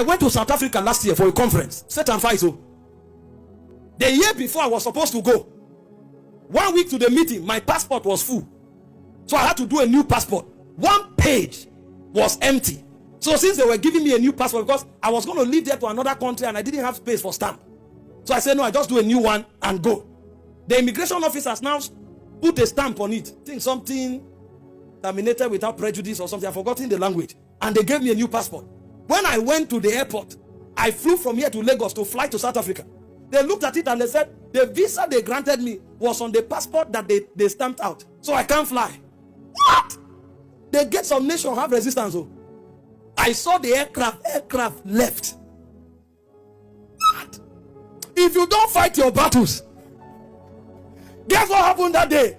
I went to South Africa last year for a conference. Set and fight. So the year before I was supposed to go, 1 week to the meeting, my passport was full. So I had to do a new passport. 1 page was empty. So since they were giving me a new passport, because I was going to leave there to another country and I didn't have space for stamp. So I said, no, I just do a new one and go. The immigration officers now put a stamp on it. I think something terminated without prejudice or something. I've forgotten the language. And they gave me a new passport. When I went to the airport, I flew from here to Lagos to fly to South Africa. They looked at it and they said, the visa they granted me was on the passport that they stamped out. So I can't fly. What? They get some nation have resistance. Oh. I saw the aircraft left. What? If you don't fight your battles, guess what happened that day?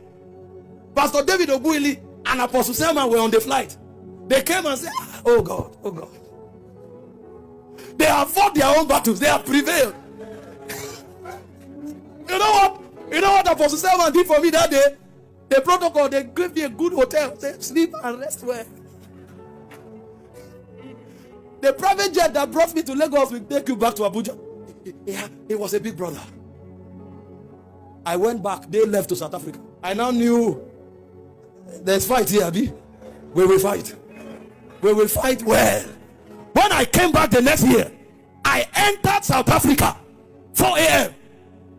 Pastor David Obuili and Apostle Selman were on the flight. They came and said, oh God, oh God. They have fought their own battles. They have prevailed. You know what? You know what Apostle Selman did for me that day? The protocol, they gave me a good hotel. Say, sleep and rest well. The private jet that brought me to Lagos will take you back to Abuja. Yeah, it was a big brother. I went back. They left to South Africa. I now knew there's fight here, Abi. We will fight. We will fight well. When I came back the next year, I entered South Africa 4 a.m.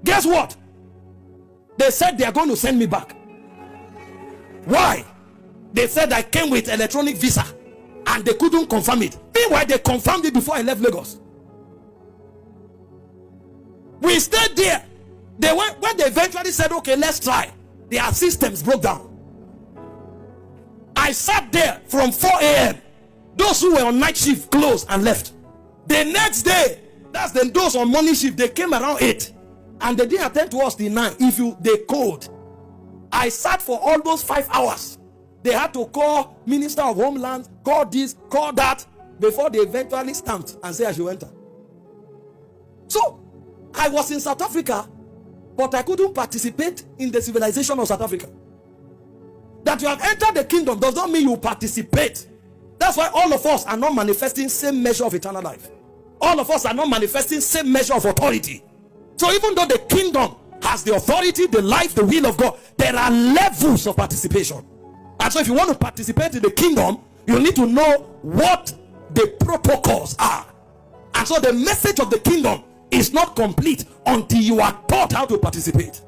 Guess what? They said they are going to send me back. Why? They said I came with electronic visa and they couldn't confirm it. Meanwhile, they confirmed it before I left Lagos. We stayed there. When they eventually said, okay, let's try, their systems broke down. I sat there from 4 a.m. Those who were on night shift closed and left. The next day, that's then those on morning shift, they came around 8 and they didn't attend to us till 9. They called. I sat for almost 5 hours. They had to call Minister of Homeland, call this, call that, before they eventually stamped and say I should enter. So I was in South Africa, but I couldn't participate in the civilization of South Africa. That you have entered the kingdom does not mean you participate. That's why all of us are not manifesting same measure of eternal life. All of us are not manifesting same measure of authority. So even though the kingdom has the authority, the life, the will of God, there are levels of participation. And so if you want to participate in the kingdom, you need to know what the protocols are. And so the message of the kingdom is not complete until you are taught how to participate.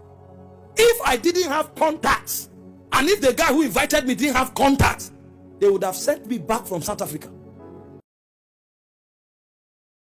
If I didn't have contacts, and if the guy who invited me didn't have contacts, they would have sent me back from South Africa.